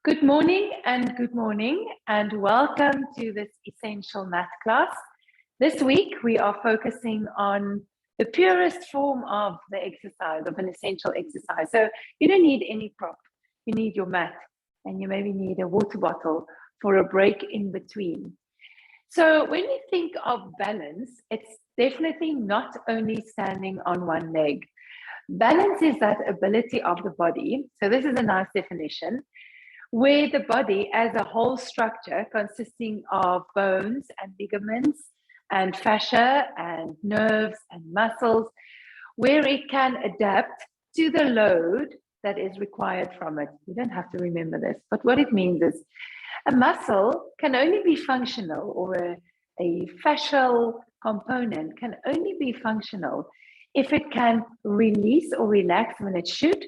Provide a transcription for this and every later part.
Good morning and welcome to this essential math class. This week we are focusing on the purest form of the exercise, of an essential exercise. So you don't need any prop, you need your mat and you maybe need a water bottle for a break in between. So when we think of balance, it's definitely not only standing on one leg. Balance is that ability of the body. So this is a nice definition, where the body as a whole structure consisting of bones and ligaments and fascia and nerves and muscles, where it can adapt to the load that is required from it. You don't have to remember this, but what it means is a muscle can only be functional, or a fascial component can only be functional if it can release or relax when it should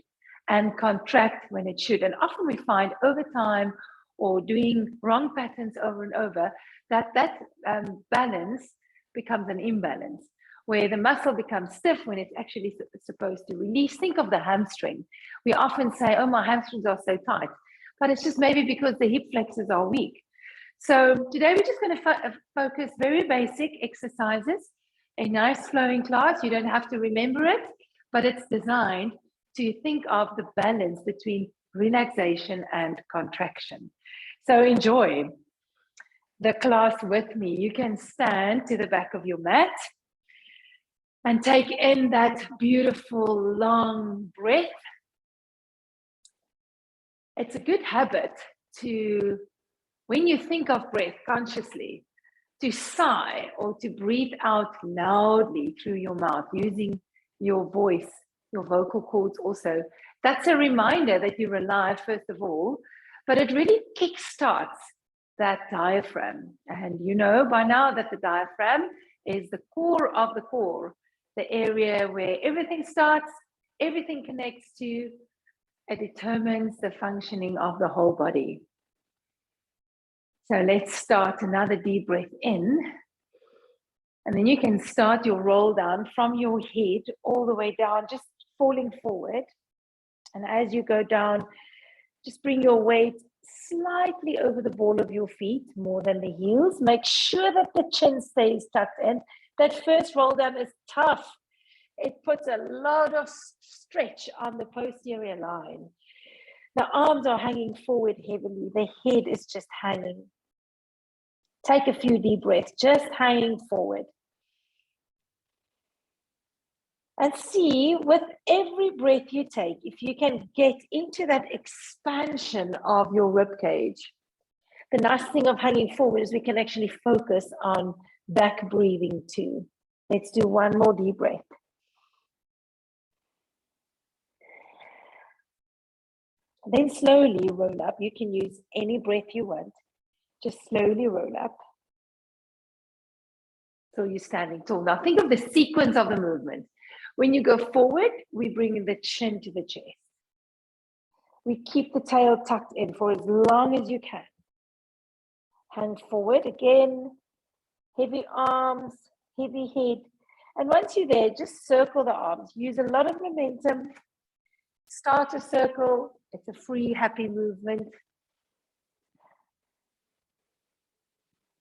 and contract when it should. And often we find over time or doing wrong patterns over and over that balance becomes an imbalance, where the muscle becomes stiff when it's actually supposed to release. Think of the hamstring. We often say, oh, my hamstrings are so tight, but it's just maybe because the hip flexors are weak. So today we're just going to focus very basic exercises, a nice flowing class. You don't have to remember it, but it's designed to think of the balance between relaxation and contraction. So enjoy the class with me. You can stand to the back of your mat and take in that beautiful long breath. It's a good habit to, when you think of breath consciously, to sigh or to breathe out loudly through your mouth using your voice, your vocal cords also. That's a reminder that you're alive, first of all, but it really kickstarts that diaphragm. And you know by now that the diaphragm is the core of the core, the area where everything starts, everything connects to, it determines the functioning of the whole body. So let's start another deep breath in. And then you can start your roll down from your head all the way down, just falling forward. And as you go down, just bring your weight slightly over the ball of your feet, more than the heels. Make sure that the chin stays tucked in. That first roll down is tough. It puts a lot of stretch on the posterior line. The arms are hanging forward heavily. The head is just hanging. Take a few deep breaths, just hanging forward. And see, with every breath you take, if you can get into that expansion of your rib cage. The nice thing of hanging forward is we can actually focus on back breathing too. Let's do one more deep breath. Then slowly roll up. You can use any breath you want. Just slowly roll up. So you're standing tall. Now think of the sequence of the movement. When you go forward, we bring the chin to the chest. We keep the tail tucked in for as long as you can. Hang forward again, heavy arms, heavy head. And once you're there, just circle the arms. Use a lot of momentum. Start a circle. It's a free, happy movement.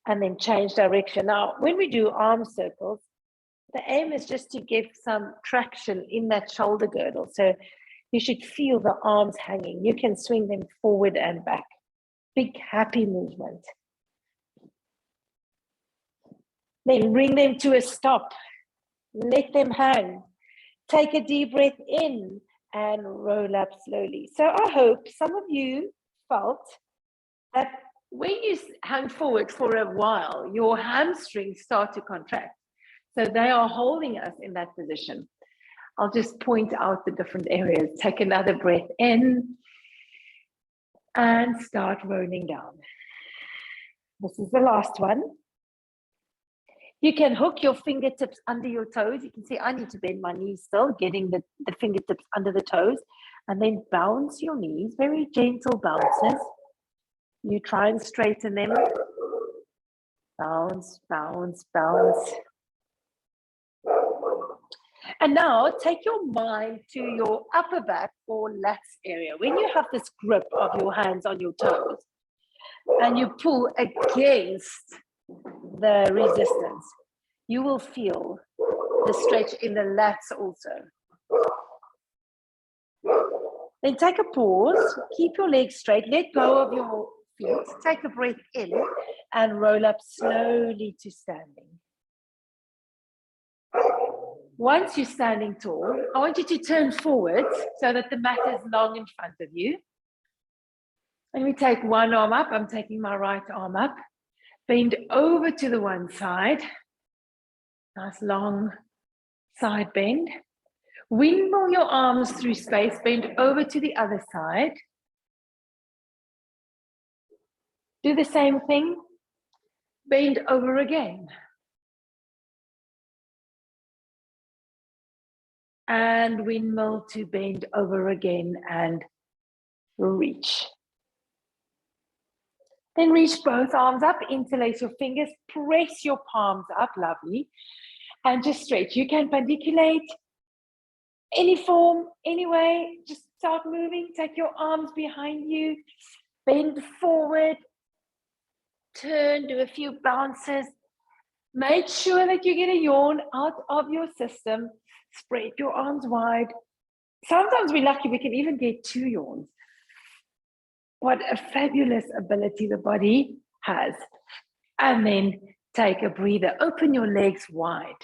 And then change direction. Now, when we do arm circles, the aim is just to give some traction in that shoulder girdle. So you should feel the arms hanging. You can swing them forward and back. Big, happy movement. Then bring them to a stop. Let them hang. Take a deep breath in and roll up slowly. So I hope some of you felt that when you hang forward for a while, your hamstrings start to contract. So they are holding us in that position. I'll just point out the different areas. Take another breath in and start rolling down. This is the last one. You can hook your fingertips under your toes. You can see I need to bend my knees still, getting the fingertips under the toes, and then bounce your knees, very gentle bounces. You try and straighten them. Bounce, bounce, bounce. And now take your mind to your upper back or lats area. When you have this grip of your hands on your toes and you pull against the resistance, you will feel the stretch in the lats also. Then take a pause, keep your legs straight, let go of your feet, take a breath in and roll up slowly to standing. Once you're standing tall, I want you to turn forward so that the mat is long in front of you. And we take one arm up, I'm taking my right arm up, bend over to the one side, nice long side bend. Windmill your arms through space, bend over to the other side. Do the same thing, bend over again. And windmill to bend over again and reach. Then reach both arms up, interlace your fingers, press your palms up, lovely, and just stretch. You can pandiculate, any form, any way, just start moving, take your arms behind you, bend forward, turn, do a few bounces. Make sure that you get a yawn out of your system, spread your arms wide. Sometimes we're lucky, we can even get 2 yawns. What a fabulous ability the body has. And then take a breather, open your legs wide.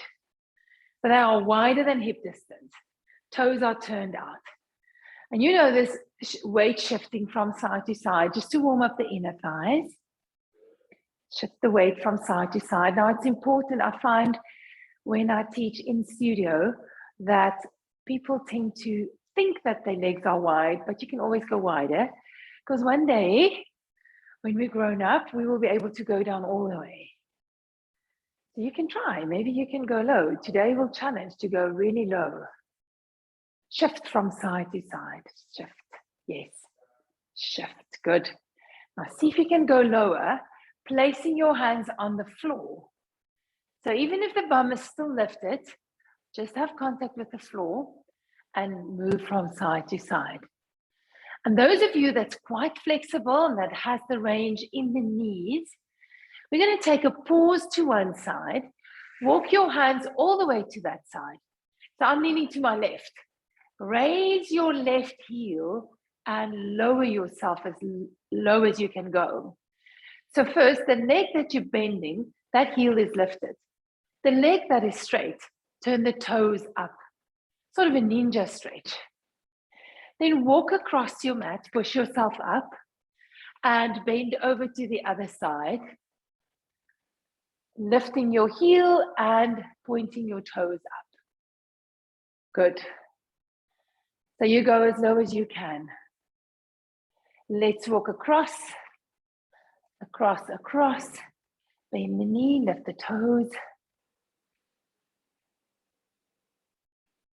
So they are wider than hip distance. Toes are turned out. And you know this weight shifting from side to side, just to warm up the inner thighs. Shift the weight from side to side. Now it's important, I find when I teach in studio that people tend to think that their legs are wide, but you can always go wider. Because one day, when we're grown up, we will be able to go down all the way. So you can try, maybe you can go low. Today we'll challenge to go really low. Shift from side to side, shift, yes, shift, good. Now see if you can go lower, placing your hands on the floor. So even if the bum is still lifted, just have contact with the floor and move from side to side. And those of you that's quite flexible and that has the range in the knees, we're going to take a pause to one side, walk your hands all the way to that side. So I'm leaning to my left. Raise your left heel and lower yourself as low as you can go. So first, the leg that you're bending, that heel is lifted. The leg that is straight, turn the toes up, sort of a ninja stretch. Then walk across your mat, push yourself up, and bend over to the other side, lifting your heel and pointing your toes up. Good. So you go as low as you can. Let's walk across, across, across. Bend the knee, lift the toes.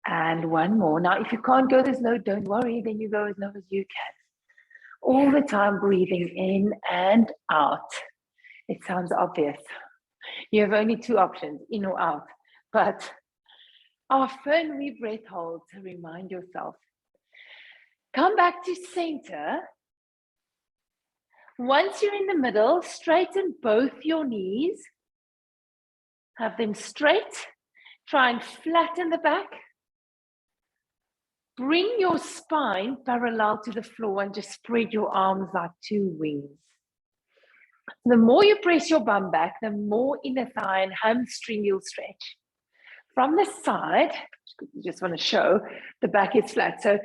And one more. Now, if you can't go this low, don't worry, then you go as low as you can. All the time breathing in and out. It sounds obvious. You have only 2 options, in or out. But often we breath hold to remind yourself. Come back to center. Once you're in the middle, straighten both your knees. Have them straight. Try and flatten the back. Bring your spine parallel to the floor and just spread your arms like 2 wings. The more you press your bum back, the more inner thigh and hamstring you'll stretch. From the side, just want to show the back is flat. So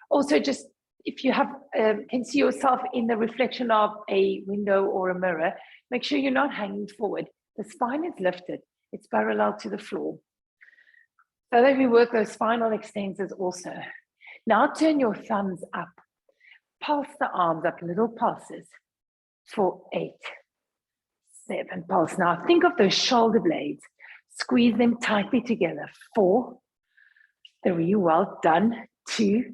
also just if you have can see yourself in the reflection of a window or a mirror, make sure you're not hanging forward. The spine is lifted. It's parallel to the floor. So that we work those spinal extensors also. Now turn your thumbs up. Pulse the arms up, little pulses. For 8, 7, pulse. Now think of those shoulder blades. Squeeze them tightly together. 4, 3, well done. 2,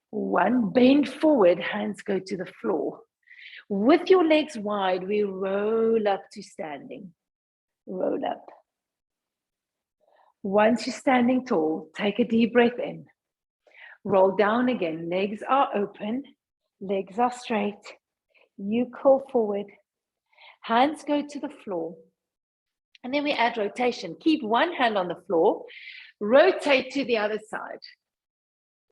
1, bend forward, hands go to the floor. With your legs wide, we roll up to standing. Roll up. Once you're standing tall, take a deep breath in. Roll down again. Legs are open. Legs are straight. You curl forward. Hands go to the floor. And then we add rotation. Keep one hand on the floor. Rotate to the other side.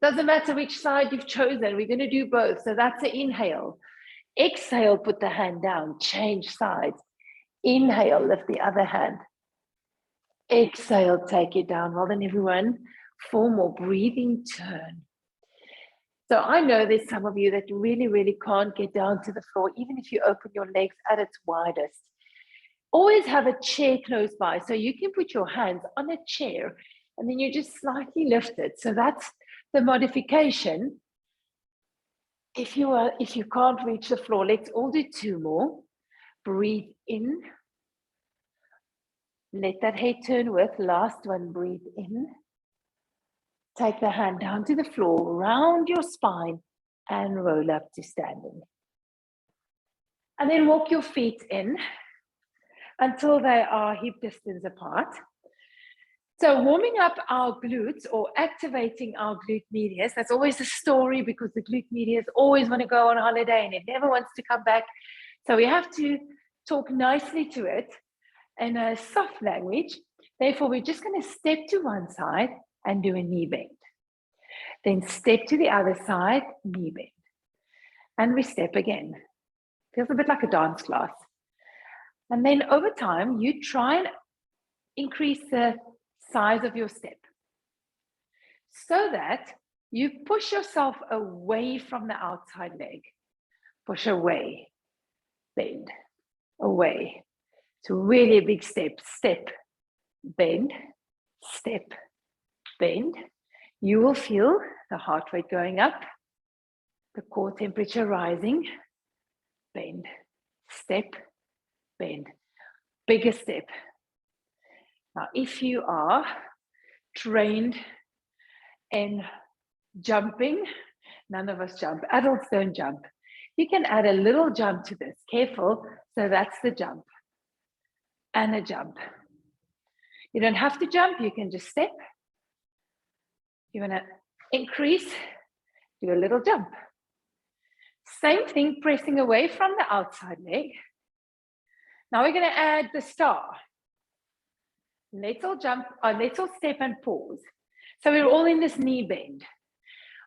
Doesn't matter which side you've chosen. We're going to do both. So that's an inhale. Exhale, put the hand down. Change sides. Inhale, lift the other hand. Exhale, take it down. Well done, everyone. 4 more. Breathing, turn. So I know there's some of you that really, really can't get down to the floor, even if you open your legs at its widest. Always have a chair close by, so you can put your hands on a chair and then you just slightly lift it. So that's the modification. If you can't reach the floor, let's all do 2 more. Breathe in. Let that head turn with. Last one, breathe in. Take the hand down to the floor, round your spine, and roll up to standing. And then walk your feet in until they are hip distance apart. So warming up our glutes or activating our glute medius, that's always a story because the glute medius always want to go on holiday and it never wants to come back. So we have to talk nicely to it in a soft language. Therefore, we're just going to step to one side and do a knee bend. Then step to the other side, knee bend. And we step again. Feels a bit like a dance class. And then over time, you try and increase the size of your step so that you push yourself away from the outside leg. Push away, bend, away. So really a big step. Step, bend, step, bend. You will feel the heart rate going up, the core temperature rising, bend, step, bend, bigger step. Now, if you are trained in jumping, none of us jump, adults don't jump. You can add a little jump to this, careful, so that's the jump, and a jump. You don't have to jump, you can just step. You want to increase, do a little jump. Same thing, pressing away from the outside leg. Now we're going to add the star. Let's all jump, or let's all step and pause. So we're all in this knee bend.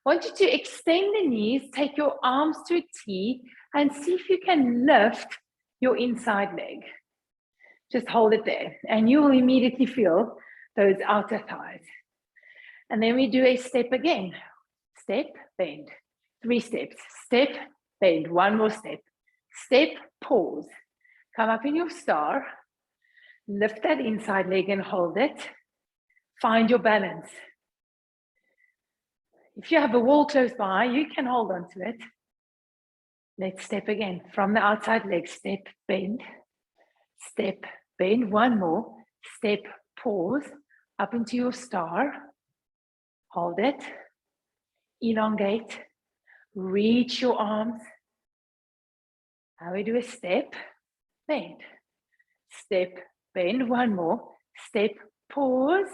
I want you to extend the knees, take your arms to a T, and see if you can lift your inside leg. Just hold it there, and you will immediately feel those outer thighs. And then we do a step again. Step, bend. 3 steps. Step, bend. 1 more step. Step, pause. Come up in your star. Lift that inside leg and hold it. Find your balance. If you have a wall close by, you can hold on to it. Let's step again. From the outside leg, step, bend. Step, bend. 1 more. Step, pause. Up into your star. Hold it, elongate, reach your arms. Now we do a step, bend, step, bend. 1 more, step, pause,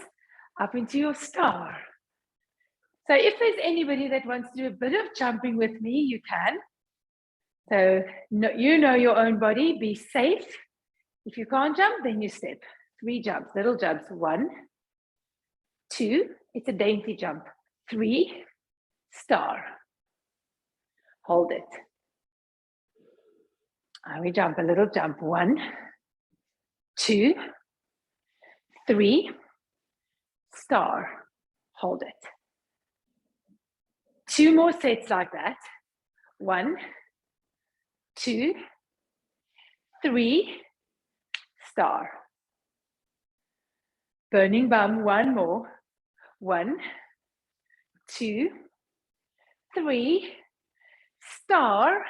up into your star. So if there's anybody that wants to do a bit of jumping with me, you can. So you know your own body, be safe. If you can't jump, then you step. 3 jumps, little jumps. 1, 2, it's a dainty jump. 3, star. Hold it. And we jump a little jump. 1, 2, 3, star. Hold it. 2 more sets like that. 1, 2, 3, star. Burning bum. 1 more. 1, 2, 3, star.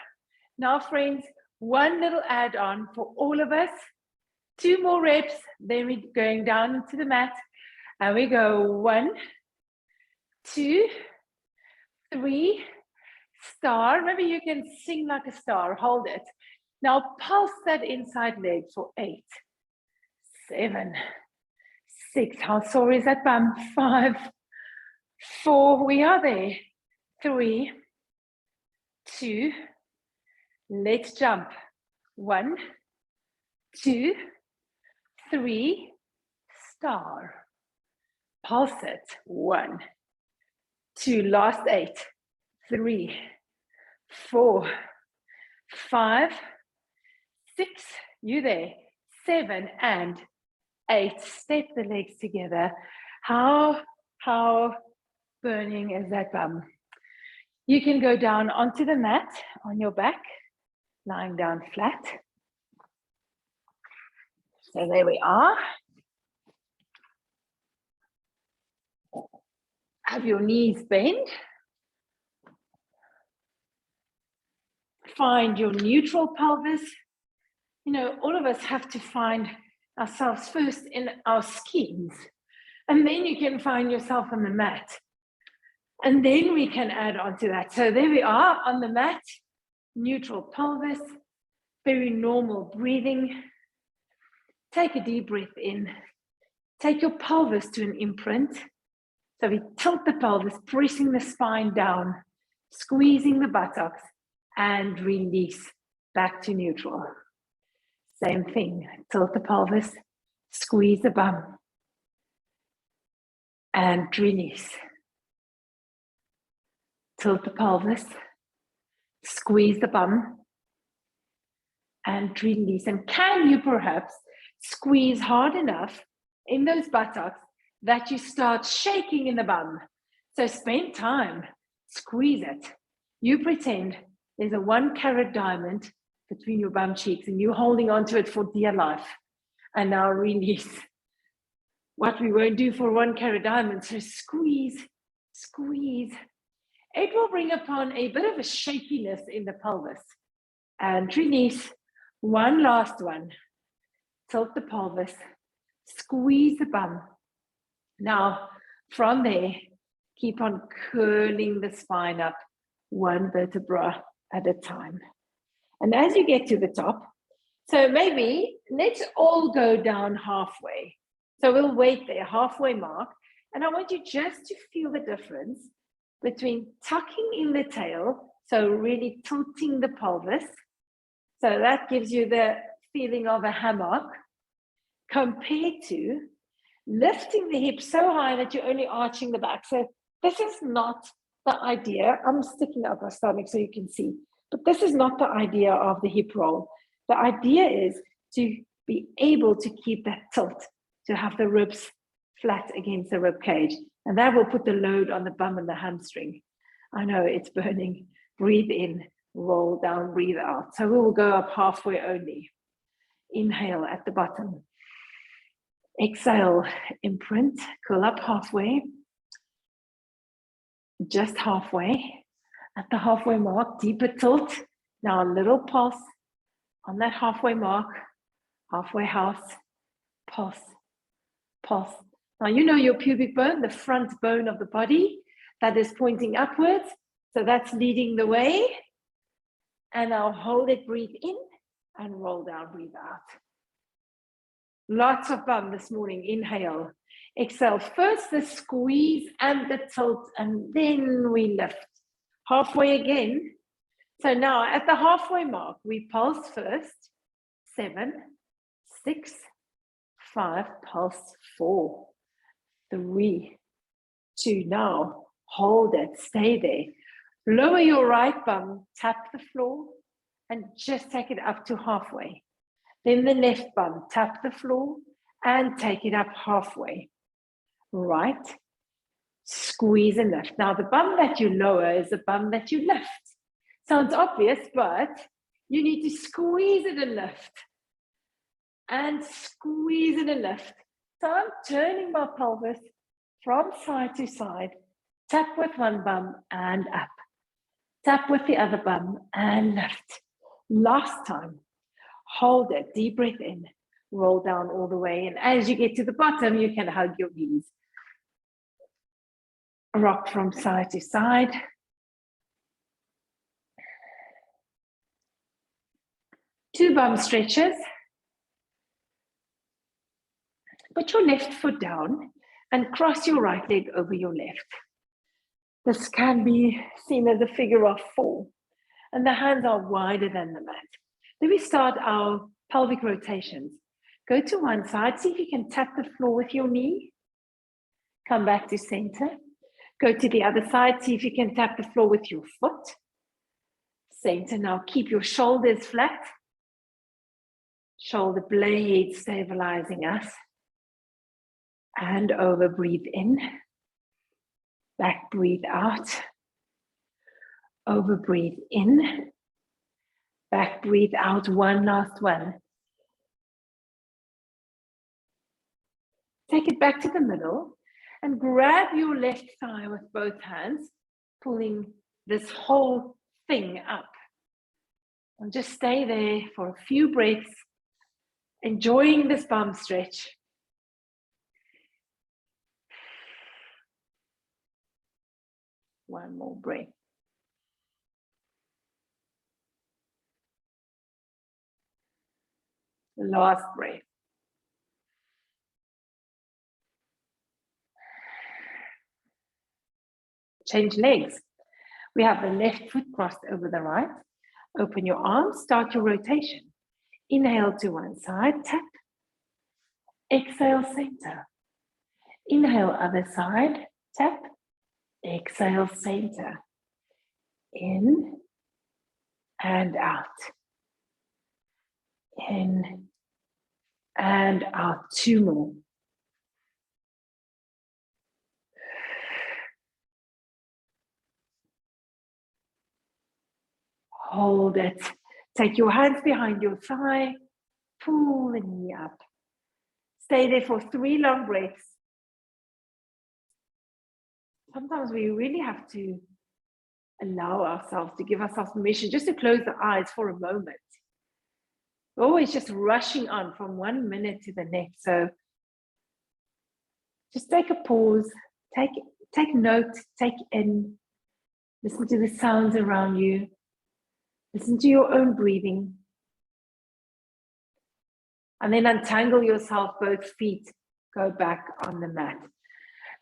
Now, friends, 1 little add-on for all of us. 2 more reps. Then we're going down into the mat. And we go 1, 2, 3, star. Remember, you can sing like a star. Hold it. Now, pulse that inside leg for 8, 7, 6. How sore is that bum? 5, 4. We are there. 3, 2. Let's jump. 1, 2, 3. Star. Pulse it. 1, 2. Last 8. 3, 4, 5, 6. You there. 7 and 8. Step the legs together. How burning is that bum? You can go down onto the mat on your back, lying down flat. So there we are. Have your knees bent. Find your neutral pelvis. You know, all of us have to find ourselves first in our skins, and then you can find yourself on the mat. And then we can add on to that. So there we are on the mat, neutral pelvis, very normal breathing. Take a deep breath in. Take your pelvis to an imprint. So we tilt the pelvis, pressing the spine down, squeezing the buttocks, and release back to neutral. Same thing, tilt the pelvis, squeeze the bum, and release. Tilt the pelvis, squeeze the bum, and release. And can you perhaps squeeze hard enough in those buttocks that you start shaking in the bum? So spend time, squeeze it. You pretend there's a 1-carat diamond between your bum cheeks and you're holding onto it for dear life. And now release. What we won't do for 1-carat diamond, so squeeze, squeeze. It will bring upon a bit of a shakiness in the pelvis. And release. One last one. Tilt the pelvis, squeeze the bum. Now, from there, keep on curling the spine up, 1 vertebra at a time. And as you get to the top, so maybe let's all go down halfway. So we'll wait there, halfway mark. And I want you just to feel the difference between tucking in the tail, so really tilting the pelvis. So that gives you the feeling of a hammock, compared to lifting the hips so high that you're only arching the back. So this is not the idea. I'm sticking up my stomach so you can see, but this is not the idea of the hip roll. The idea is to be able to keep that tilt, to have the ribs flat against the rib cage, and that will put the load on the bum and the hamstring. I know it's burning. Breathe in, roll down, breathe out. So we will go up halfway only. Inhale at the bottom. Exhale, imprint, curl up halfway. Just halfway. At the halfway mark, deeper tilt. Now a little pulse on that halfway mark, halfway house, pulse, pulse. Now you know your pubic bone, the front bone of the body that is pointing upwards. So that's leading the way. And I'll hold it, breathe in and roll down, breathe out. Lots of bum this morning. Inhale, exhale. First the squeeze and the tilt, and then we lift. Halfway again. So now at the halfway mark, we pulse first. 7, 6, 5, pulse 4, 3, 2. Now hold it, stay there. Lower your right bum, tap the floor, and just take it up to halfway. Then the left bum, tap the floor and take it up halfway. Right, squeeze and lift. Now the bum that you lower is the bum that you lift. Sounds obvious, but you need to squeeze it and lift. And squeeze it and lift. So I'm turning my pelvis from side to side. Tap with one bum and up. Tap with the other bum and lift. Last time. Hold it, deep breath in, roll down all the way. And as you get to the bottom, you can hug your knees. Rock from side to side. Two bum stretches. Put your left foot down and cross your right leg over your left. This can be seen as a figure of 4, and the hands are wider than the mat. Then we start our pelvic rotations. Go to one side, see if you can tap the floor with your knee. Come back to center. Go to the other side, see if you can tap the floor with your foot. Center. Now keep your shoulders flat. Shoulder blades stabilizing us. And over, breathe in. Back, breathe out. Over, breathe in. Back, breathe out. One last one. Take it back to the middle and grab your left thigh with both hands, pulling this whole thing up. And just stay there for a few breaths, enjoying this bum stretch. One more breath. Last breath. Change legs. We have the left foot crossed over the right. Open your arms, start your rotation. Inhale to one side, tap. Exhale, center. Inhale, other side, tap. Exhale, center. In and out. In and out. 2 more. Hold it. Take your hands behind your thigh. Pull the knee up. Stay there for 3 long breaths. Sometimes we really have to allow ourselves to give ourselves permission just to close the eyes for a moment. We're always just rushing on from 1 minute to the next. So just take a pause, take note, take in, listen to the sounds around you, listen to your own breathing. And then untangle yourself, both feet go back on the mat.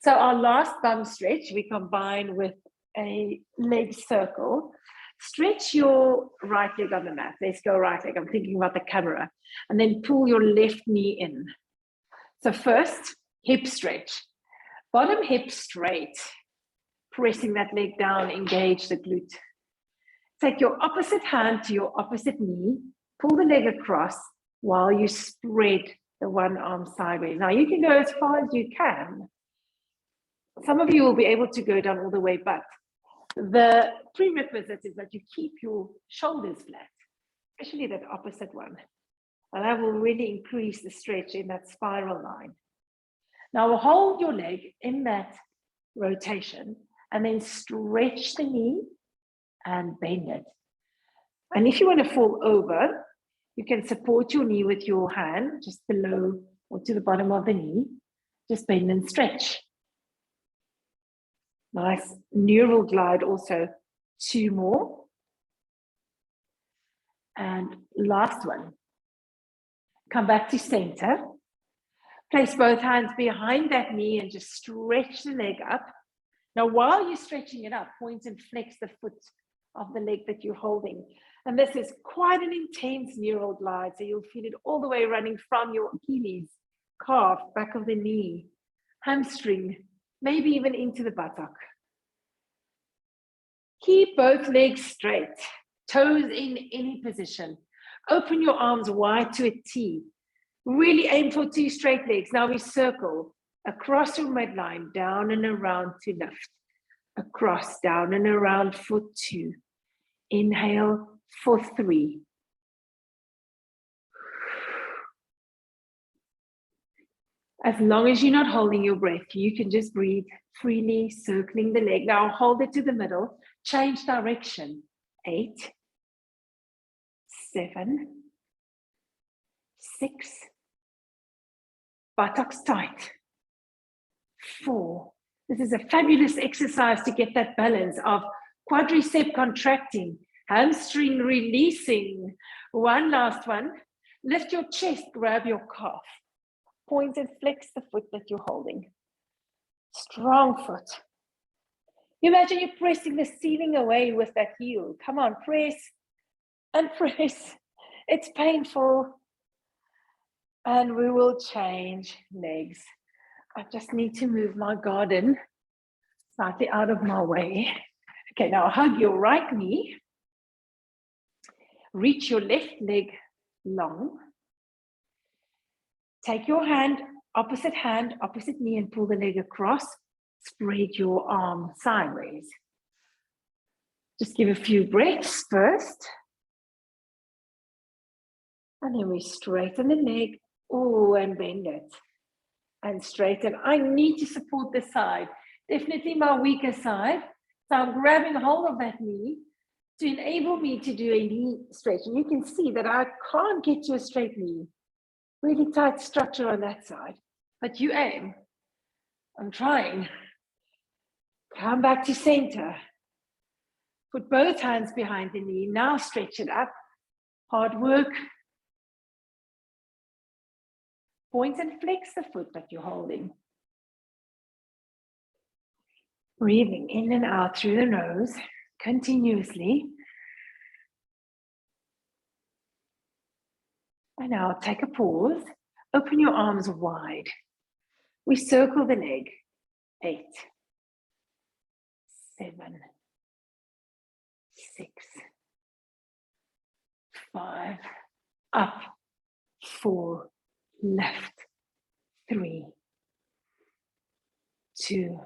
So our last bum stretch, we combine with a leg circle. Stretch your right leg on the mat. Let's go right leg. I'm thinking about the camera. And then pull your left knee in. So first, hip stretch. Bottom hip straight. Pressing that leg down, engage the glute. Take your opposite hand to your opposite knee. Pull the leg across while you spread the one arm sideways. Now you can go as far as you can. Some of you will be able to go down all the way, but the prerequisite is that you keep your shoulders flat, especially that opposite one. And that will really increase the stretch in that spiral line. Now hold your leg in that rotation and then stretch the knee and bend it. And if you want to fall over, you can support your knee with your hand just below or to the bottom of the knee. Just bend and stretch. Nice neural glide also. 2 more. And last one. Come back to center. Place both hands behind that knee and just stretch the leg up. Now, while you're stretching it up, point and flex the foot of the leg that you're holding. And this is quite an intense neural glide. So you'll feel it all the way running from your Achilles, calf, back of the knee, hamstring, maybe even into the buttock. Keep both legs straight, toes in any position. Open your arms wide to a T. Really aim for 2 straight legs. Now we circle across your midline, down and around to lift. Across, down and around for 2. Inhale for 3. As long as you're not holding your breath, you can just breathe freely, circling the leg. Now hold it to the middle, change direction. 8, 7, 6, buttocks tight. 4. This is a fabulous exercise to get that balance of quadricep contracting, hamstring releasing. One last one. Lift your chest, grab your calf. Point and flex the foot that you're holding. Strong foot. You imagine you're pressing the ceiling away with that heel. Come on, press and press. It's painful. And we will change legs. I just need to move my garden slightly out of my way. Okay, now hug your right knee. Reach your left leg long. Take your hand, opposite knee, and pull the leg across. Spread your arm sideways. Just give a few breaths first. And then we straighten the leg. Oh, and bend it. And straighten. I need to support this side. Definitely my weaker side. So I'm grabbing hold of that knee to enable me to do a knee stretch. And you can see that I can't get to a straight knee. Really tight structure on that side. But you aim. I'm trying. Come back to center. Put both hands behind the knee. Now stretch it up. Hard work. Point and flex the foot that you're holding. Breathing in and out through the nose continuously. And now take a pause. Open your arms wide. We circle the leg. 8, 7, 6, 5, up, 4, left, 3, 2,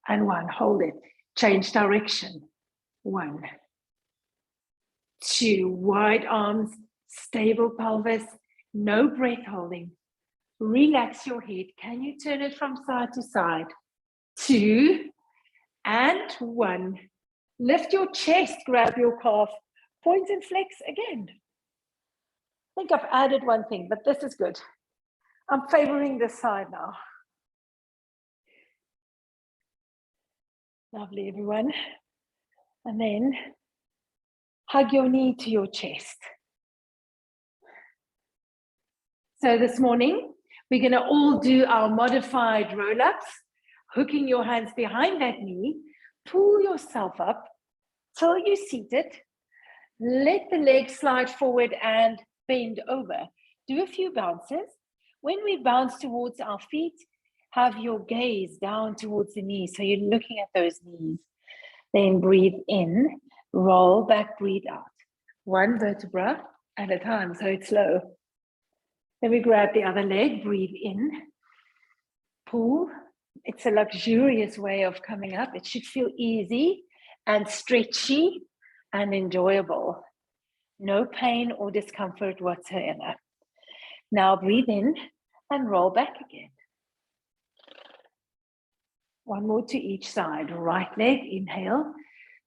and 1. Hold it. Change direction. 1, 2, wide arms, stable pelvis, no breath holding. Relax your head. Can you turn it from side to side? 2, and 1. Lift your chest, grab your calf, point and flex again. I think I've added one thing, but this is good. I'm favoring this side now. Lovely, everyone. And then hug your knee to your chest. So this morning, we're going to all do our modified roll-ups, hooking your hands behind that knee, pull yourself up till you're seated, let the legs slide forward and bend over. Do a few bounces. When we bounce towards our feet, have your gaze down towards the knees, so you're looking at those knees. Then breathe in, roll back, breathe out. One vertebra at a time, so it's slow. Then we grab the other leg, breathe in, pull. It's a luxurious way of coming up. It should feel easy and stretchy and enjoyable. No pain or discomfort whatsoever. Now breathe in and roll back again. One more to each side. Right leg, inhale.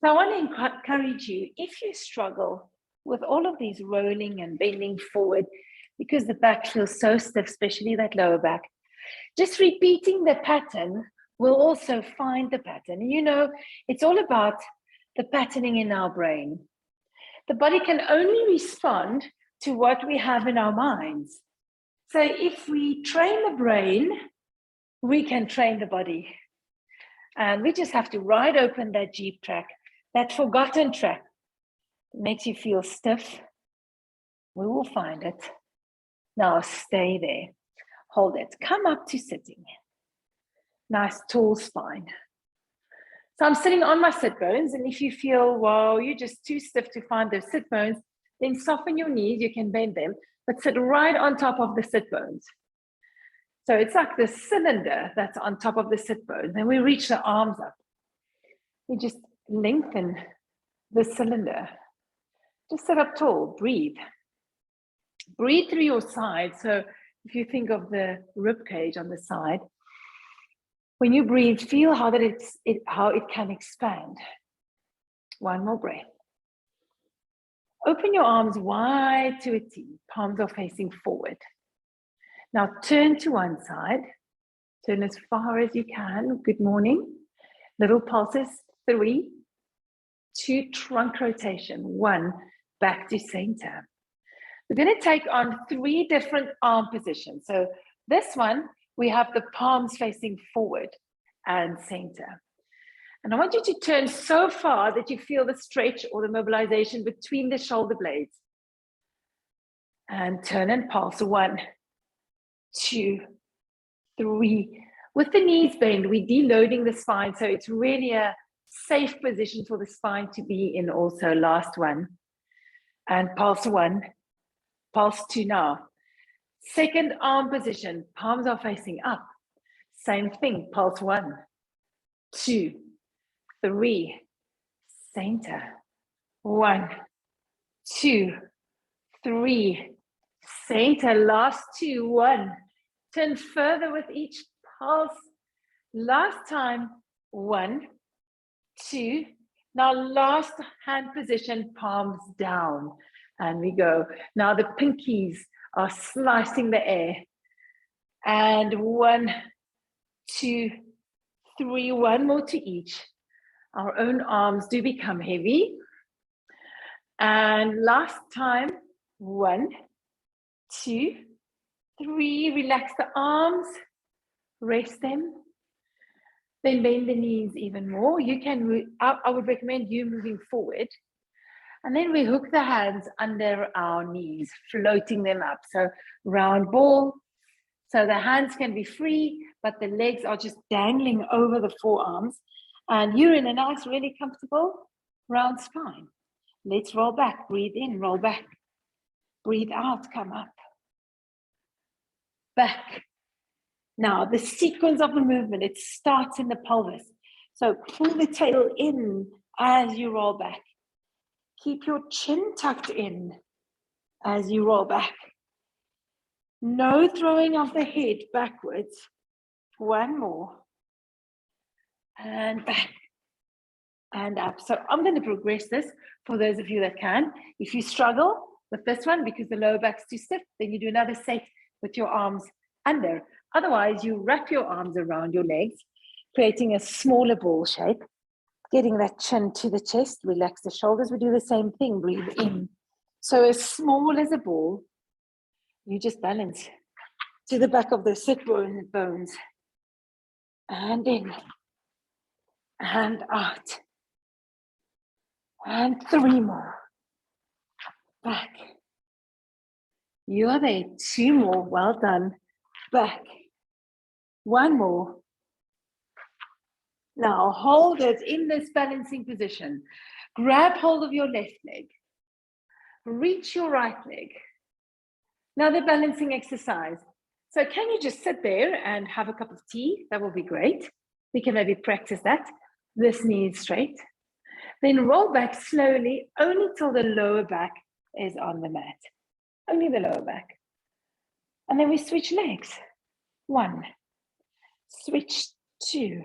Now I want to encourage you, if you struggle with all of these rolling and bending forward, because the back feels so stiff, especially that lower back, just repeating the pattern will also find the pattern. You know, it's all about the patterning in our brain. The body can only respond to what we have in our minds. So if we train the brain, we can train the body. And we just have to ride open that Jeep track, that forgotten track. It makes you feel stiff. We will find it. Now stay there. Hold it. Come up to sitting. Nice tall spine. So I'm sitting on my sit bones, and if you feel, wow, you're just too stiff to find those sit bones, then soften your knees. You can bend them, but sit right on top of the sit bones. So it's like the cylinder that's on top of the sit bones. Then we reach the arms up. We just lengthen the cylinder. Just sit up tall, breathe. Breathe through your side. So if you think of the rib cage on the side, when you breathe, feel how it can expand. One more breath. Open your arms wide to a T. Palms are facing forward. Now turn to one side. Turn as far as you can. Good morning. Little pulses. 3, 2, trunk rotation. 1, back to center. We're going to take on 3 different arm positions. So this one, we have the palms facing forward and center. And I want you to turn so far that you feel the stretch or the mobilization between the shoulder blades. And turn and pulse. 1, 2, 3. With the knees bent, we're deloading the spine. So it's really a safe position for the spine to be in also. Last one. And pulse 1, pulse 2 now. Second arm position, palms are facing up. Same thing, pulse 1, 2, 3, center. 1, 2, 3, center. Last 2, 1. Turn further with each pulse. Last time, 1, 2. Now last hand position, palms down. And we go. Now the pinkies are slicing the air. And 1, 2, 3, 1 more to each. Our own arms do become heavy. And last time, 1, 2, 3, relax the arms, rest them. Then bend the knees even more. You can, I would recommend you moving forward. And then we hook the hands under our knees, floating them up. So round ball. So the hands can be free, but the legs are just dangling over the forearms. And you're in a nice, really comfortable round spine. Let's roll back, breathe in, roll back. Breathe out, come up. Back. Now, the sequence of the movement, it starts in the pelvis. So pull the tail in as you roll back. Keep your chin tucked in as you roll back. No throwing of the head backwards. 1 more. And back. And up. So I'm going to progress this for those of you that can. If you struggle with this one because the lower back's too stiff, then you do another set with your arms under. Otherwise, you wrap your arms around your legs, creating a smaller ball shape. Getting that chin to the chest, relax the shoulders. We do the same thing, breathe in. So as small as a ball, you just balance to the back of the sit bones. And in, and out. And 3 more. Back. You are there. 2 more, well done. Back. 1 more. Now hold it in this balancing position. Grab hold of your left leg. Reach your right leg. Now the balancing exercise. So can you just sit there and have a cup of tea? That will be great. We can maybe practice that. This knee is straight. Then roll back slowly, only till the lower back is on the mat. Only the lower back. And then we switch legs. 1. Switch 2.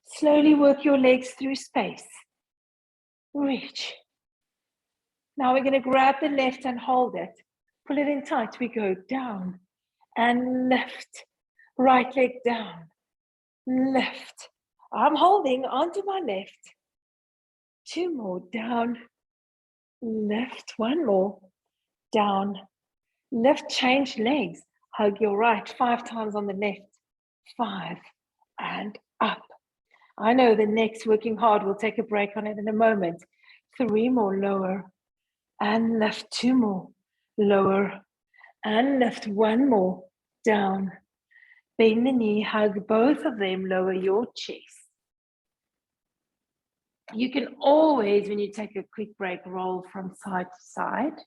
Slowly work your legs through space. Reach. Now we're going to grab the left and hold it. Pull it in tight. We go down and lift. Right leg down. Lift. I'm holding onto my left. 2 more. Down. Lift. 1 more. Down. Lift. Change legs. Hug your right. 5 times on the left. 5. And up. I know the neck's working hard. We'll take a break on it in a moment. 3 more. Lower. And lift. 2 more. Lower. And lift. 1 more. Down. Bend the knee. Hug both of them. Lower your chest. You can always, when you take a quick break, roll from side to side.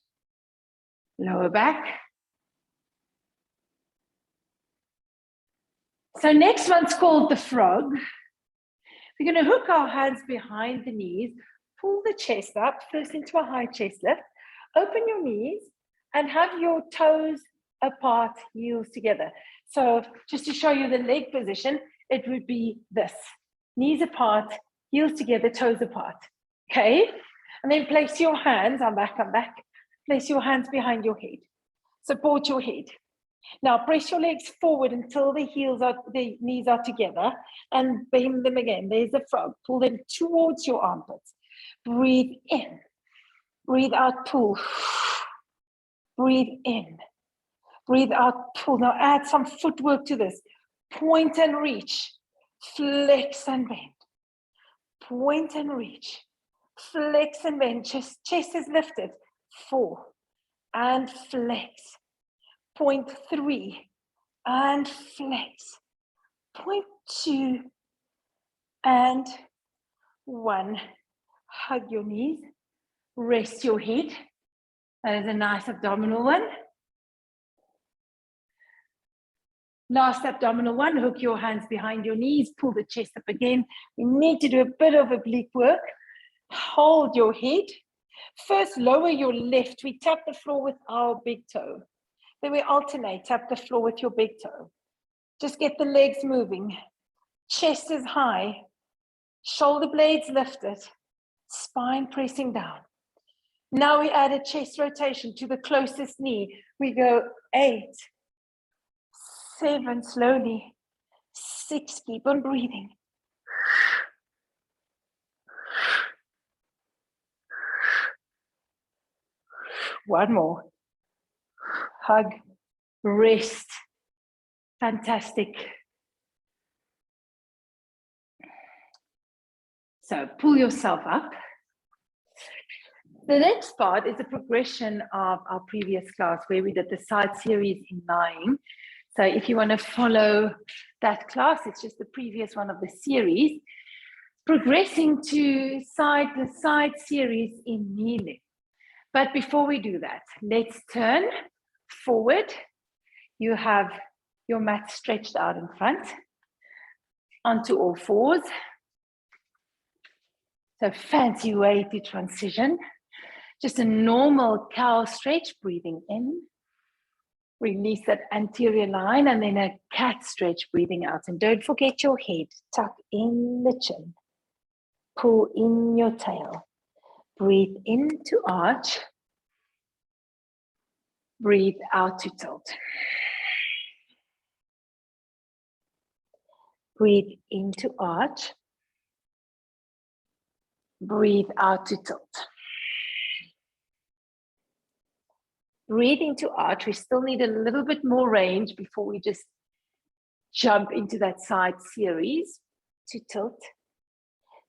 Lower back. So next one's called the frog. We're going to hook our hands behind the knees, pull the chest up, first into a high chest lift, open your knees and have your toes apart, heels together. So just to show you the leg position, it would be this, knees apart, heels together, toes apart, okay? And then place your hands, I'm back, place your hands behind your head, support your head. Now press your legs forward until the knees are together and bend them again. There's a frog. Pull them towards your armpits. Breathe in. Breathe out, pull. Breathe in. Breathe out, pull. Now add some footwork to this. Point and reach. Flex and bend. Point and reach. Flex and bend. Chest is lifted. 4. And flex. Point 3. And flex. Point 2. And 1. Hug your knees. Rest your head. That is a nice abdominal one. Last abdominal one, hook your hands behind your knees, pull the chest up again. We need to do a bit of oblique work. Hold your head. First, lower your left. We tap the floor with our big toe. Then we alternate, tap the floor with your big toe. Just get the legs moving. Chest is high. Shoulder blades lifted. Spine pressing down. Now we add a chest rotation to the closest knee. We go 8, 7, slowly. 6, keep on breathing. One more. Hug, rest. Fantastic. So pull yourself up. The next part is a progression of our previous class where we did the side series in lying. So if you want to follow that class, it's just the previous one of the series. Progressing to the side series in kneeling. But before we do that, let's turn forward. You have your mat stretched out in front, onto all fours. So fancy way to transition. Just a normal cow stretch, breathing in. Release that anterior line, and then a cat stretch, breathing out. And don't forget your head. Tuck in the chin. Pull in your tail. Breathe in to arch. Breathe out to tilt. Breathe into arch. Breathe out to tilt. Breathe into arch. We still need a little bit more range before we just jump into that side series to tilt.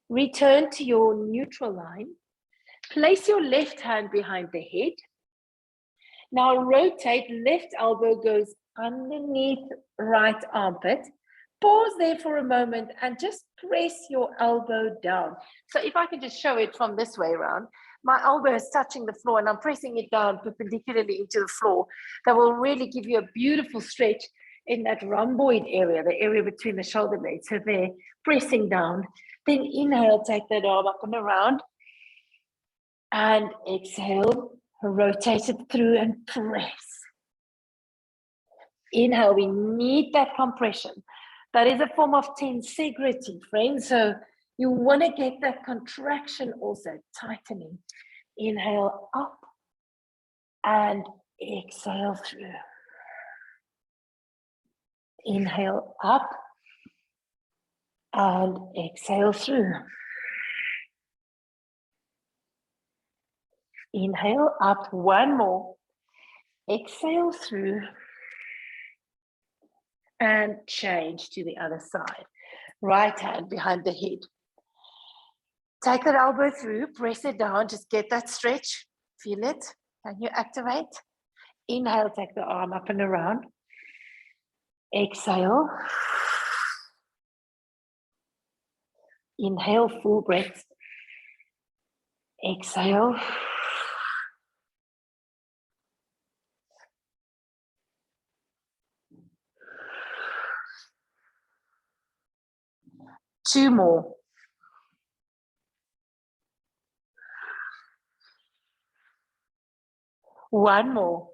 Return to your neutral line. Place your left hand behind the head. Now rotate, left elbow goes underneath right armpit. Pause there for a moment and just press your elbow down. So if I can just show it from this way around, my elbow is touching the floor and I'm pressing it down perpendicularly into the floor. That will really give you a beautiful stretch in that rhomboid area, the area between the shoulder blades. So there, pressing down. Then inhale, take that arm up and around. And exhale, rotate it through and press. Inhale, we need that compression. That is a form of tensegrity, friends. So you want to get that contraction also, tightening. Inhale up and exhale through. Inhale up and exhale through. Inhale up, one more. Exhale through. And change to the other side. Right hand behind the head. Take that elbow through, press it down, just get that stretch. Feel it. Can you activate? Inhale, take the arm up and around. Exhale. Inhale, full breath. Exhale. Two more. One more.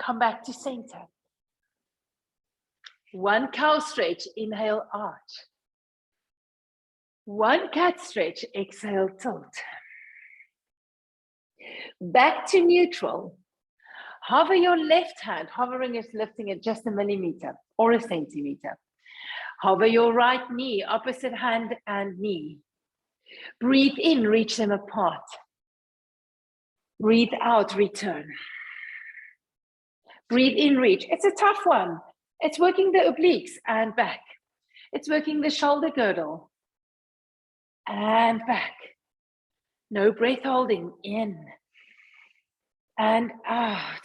Come back to center. One cow stretch, inhale, arch. One cat stretch, exhale, tilt. Back to neutral. Hover your left hand, hovering is lifting it just a millimeter or a centimeter. Hover your right knee, opposite hand and knee. Breathe in, reach them apart. Breathe out, return. Breathe in, reach. It's a tough one. It's working the obliques and back. It's working the shoulder girdle and back. No breath holding. In and out.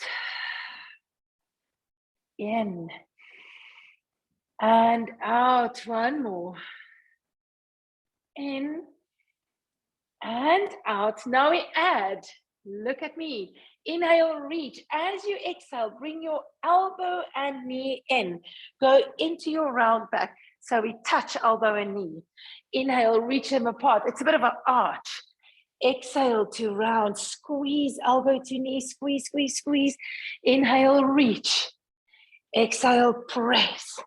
In and out. One more. In and out. Now we add. Look at me. Inhale, reach. As you exhale, bring your elbow and knee in. Go into your round back. So we touch elbow and knee. Inhale, reach them apart. It's a bit of an arch. Exhale to round. Squeeze elbow to knee. Squeeze, squeeze, squeeze. Inhale, reach. Exhale, press.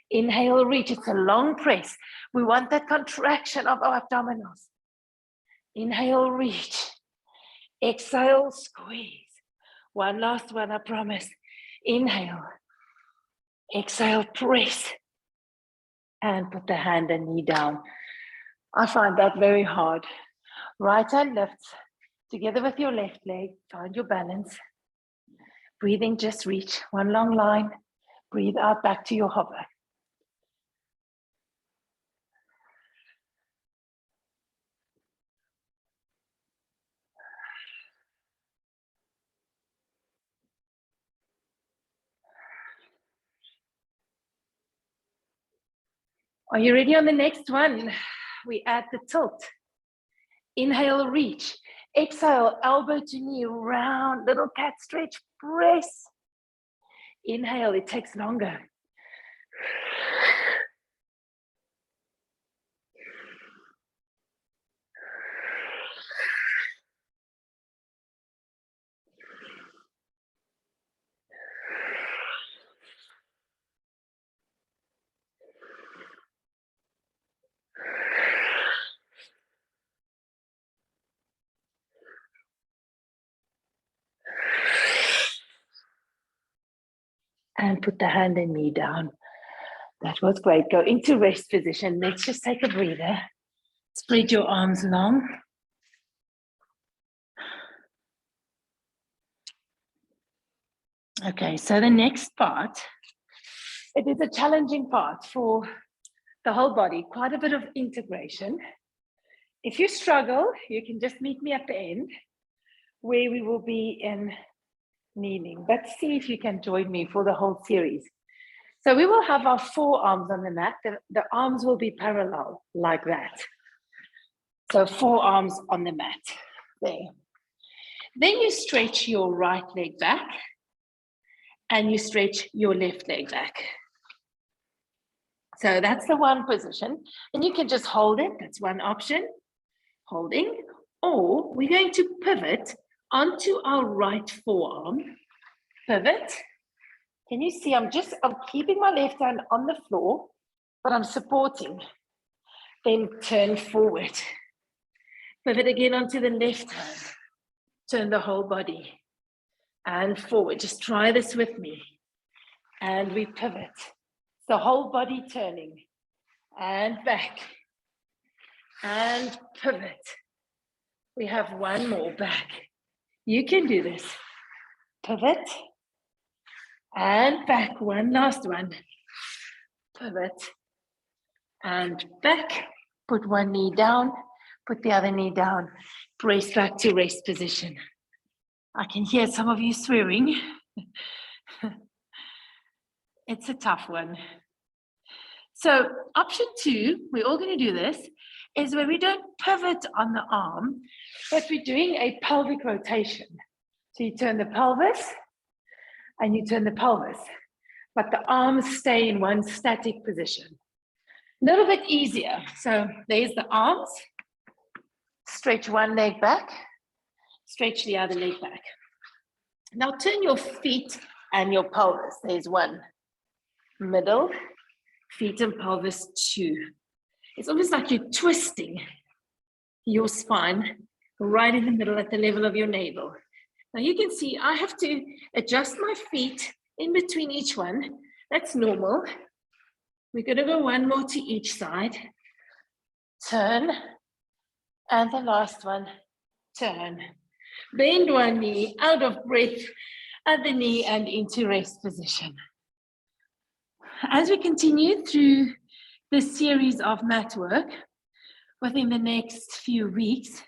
Inhale, reach. It's a long press. We want that contraction of our abdominals. Inhale, reach. Exhale, squeeze. One last one, I promise. Inhale. Exhale, press. And put the hand and knee down. I find that very hard. Right hand lifts together with your left leg. Find your balance. Breathing, just reach. One long line. Breathe out back to your hover. Are you ready on the next one? We add the tilt. Inhale, reach. Exhale, elbow to knee, round, little cat stretch, press. Inhale, it takes longer. And put the hand and knee down. That was great. Go into rest position. Let's just take a breather. Spread your arms long. Okay, so the next part, it is a challenging part for the whole body, quite a bit of integration. If you struggle, you can just meet me at the end where we will be in kneeling, but see if you can join me for the whole series. So we will have our forearms on the mat. The arms will be parallel like that. So forearms on the mat, there. Then you stretch your right leg back and you stretch your left leg back. So that's the one position. And you can just hold it. That's one option, holding. Or we're going to pivot onto our right forearm. Pivot. Can you see I'm keeping my left hand on the floor, but I'm supporting. Then turn forward. Pivot again onto the left hand. Turn the whole body. And forward. Just try this with me. And we pivot. The whole body turning. And back. And pivot. We have one more back. You can do this. Pivot. And back. One last one. Pivot. And back. Put one knee down. Put the other knee down. Brace back to rest position. I can hear some of you swearing. It's a tough one. So option 2, we're all going to do this, is where we don't pivot on the arm, but we're doing a pelvic rotation. So you turn the pelvis and you turn the pelvis, but the arms stay in one static position. A little bit easier. So there's the arms. Stretch one leg back. Stretch the other leg back. Now turn your feet and your pelvis. There's one. Middle, feet and pelvis, 2. It's almost like you're twisting your spine right in the middle at the level of your navel. Now you can see I have to adjust my feet in between each one. That's normal. We're going to go one more to each side. turn, and the last one, turn. Bend one knee, out of breath at the knee and into rest position. As we continue through this series of mat work, within the next few weeks,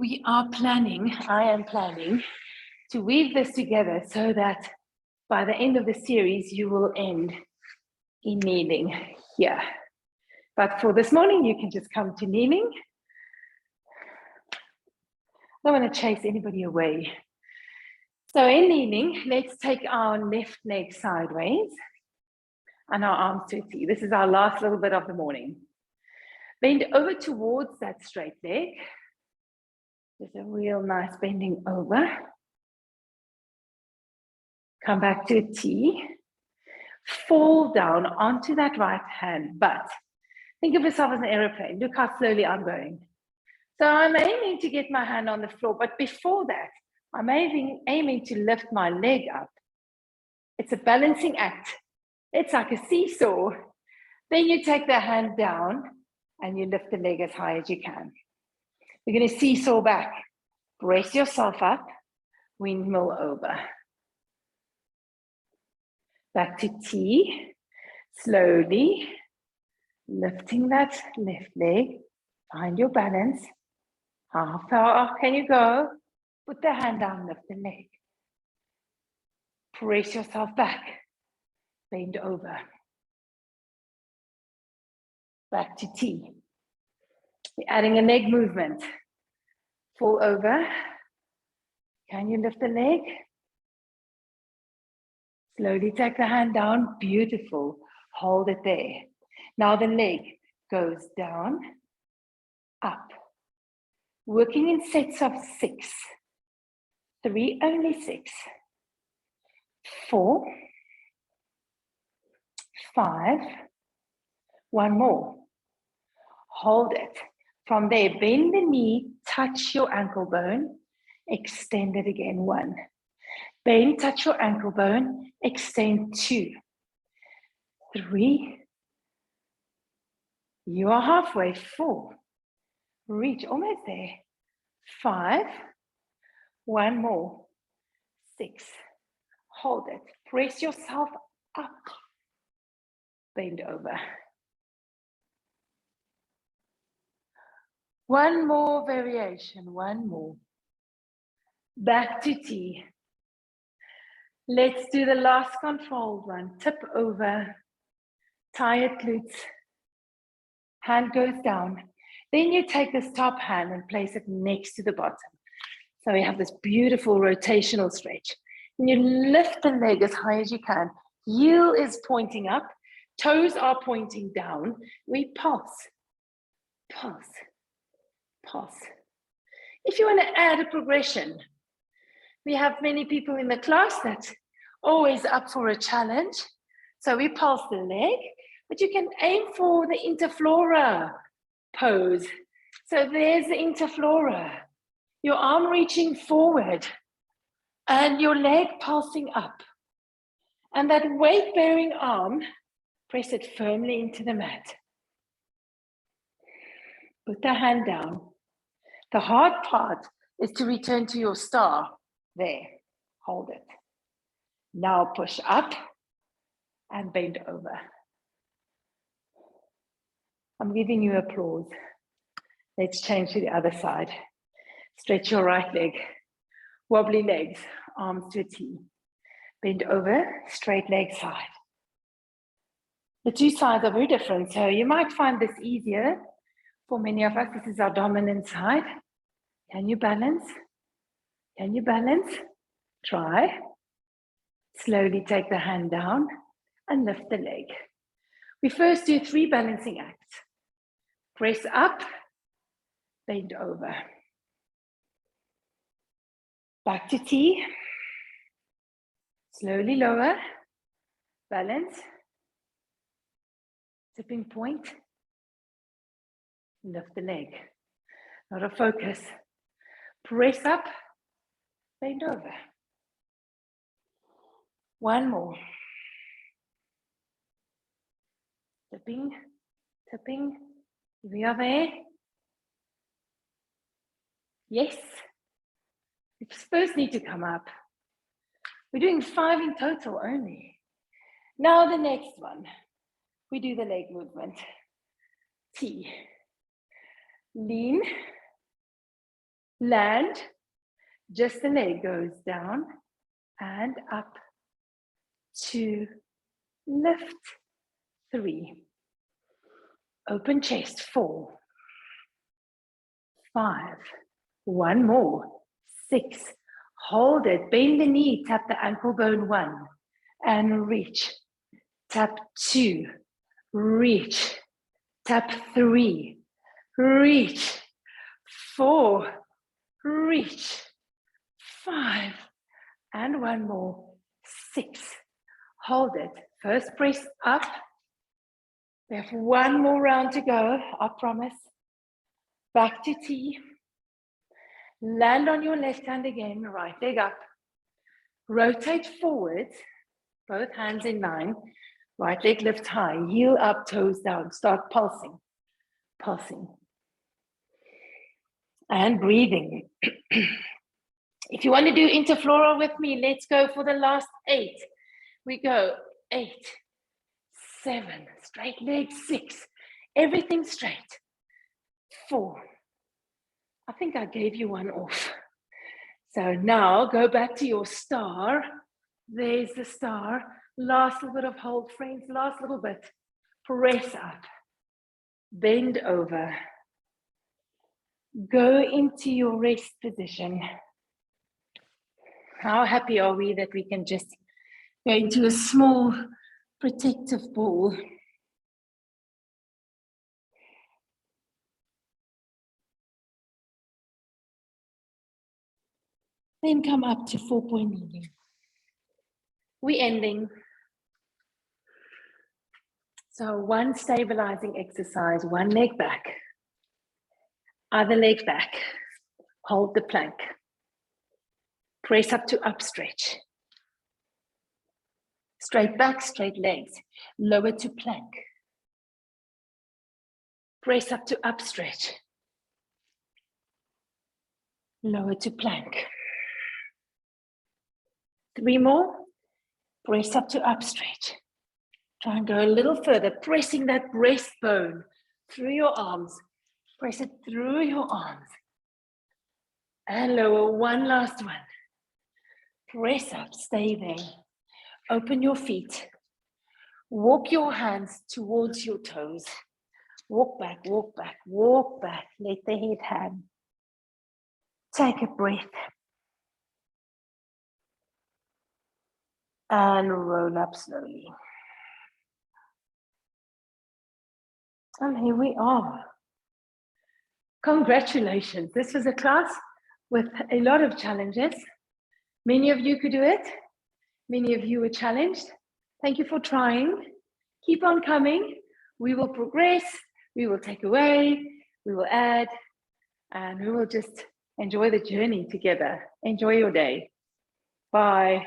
I am planning to weave this together so that by the end of the series, you will end in kneeling here. But for this morning, you can just come to kneeling. I don't want to chase anybody away. So in kneeling, let's take our left leg sideways and our arms to a T. This is our last little bit of the morning. Bend over towards that straight leg. There's a real nice bending over. Come back to a T. Fall down onto that right hand, but think of yourself as an aeroplane. Look how slowly I'm going. So I'm aiming to get my hand on the floor, but before that, I'm aiming to lift my leg up. It's a balancing act. It's like a seesaw. Then you take the hand down and you lift the leg as high as you can. You're going to seesaw back. Brace yourself up. Windmill over. Back to T. Slowly lifting that left leg. Find your balance. How far can you go? Put the hand down, lift the leg. Brace yourself back. Bend over. Back to T. We're adding a leg movement. Fall over. Can you lift the leg? Slowly take the hand down. Beautiful. Hold it there. Now the leg goes down, up. Working in sets of 6. 3, only 6. 4, 5. One more. Hold it. From there, bend the knee, touch your ankle bone, extend it again. 1. Bend, touch your ankle bone, extend. 2, 3. You are halfway. 4. Reach, almost there. 5. One more. 6. Hold it. Press yourself up. Bend over. One more variation. One more. Back to T. Let's do the last controlled one. Tip over. Tired glutes. Hand goes down. Then you take this top hand and place it next to the bottom. So we have this beautiful rotational stretch. And you lift the leg as high as you can. Heel is pointing up. Toes are pointing down. We pulse. Pulse. Pulse. If you want to add a progression, we have many people in the class that's always up for a challenge. So we pulse the leg, but you can aim for the interflora pose. So there's the interflora. Your arm reaching forward and your leg pulsing up. And that weight-bearing arm, press it firmly into the mat. Put the hand down. The hard part is to return to your star. There, hold it. Now push up and bend over. I'm giving you applause. Let's change to the other side. Stretch your right leg. Wobbly legs, arms to a T. Bend over, straight leg side. The two sides are very different, so you might find this easier. For many of us, this is our dominant side. Can you balance? Can you balance? Try. Slowly take the hand down and lift the leg. We first do 3 balancing acts. Press up, bend over. Back to T. Slowly lower. Balance. Tipping point. Lift the leg. Not a focus. Press up, bend over. One more. Tipping, tipping, We are there. Yes. You first need to come up. We're doing 5 in total only. Now the next one. We do the leg movement. T. Lean. Land. Just the leg goes down and up. 2. Lift. 3. Open chest. 4. 5. 1 more. 6. Hold it. Bend the knee. Tap the ankle bone. 1. And reach. Tap 2. Reach. Tap 3. Reach. 4. Reach. 5. And 1 more. 6. Hold it. First press up. We have 1 more round to go, I promise. Back to T. Land on your left hand again, right leg up. Rotate forward, both hands in line. Right leg lift high, heel up, toes down. Start pulsing, pulsing. And breathing. If you want to do interfloral with me, let's go for the last 8. We go 8, 7, straight leg, 6, everything straight. 4. I think I gave you 1 off. So now go back to your star. There's the star. Last little bit of hold, friends, last little bit. Press up, bend over. Go into your rest position. How happy are we that we can just go into a small protective ball. Then come up to 4-point kneeling. We're ending. So 1 stabilizing exercise, 1 leg back, other leg back. Hold the plank. Press up to up stretch. Straight back, straight legs. Lower to plank. Press up to up stretch. Lower to plank. 3 more. Press up to up stretch. Try and go a little further, pressing that breastbone through your arms. Press it through your arms. And lower, 1 last one. Press up, stay there. Open your feet. Walk your hands towards your toes. Walk back, walk back, walk back. Let the head hang. Take a breath. And roll up slowly. And here we are. Congratulations. This was a class with a lot of challenges. Many of you could do it. Many of you were challenged. Thank you for trying. Keep on coming. We will progress. We will take away. We will add. And we will just enjoy the journey together. Enjoy your day. Bye.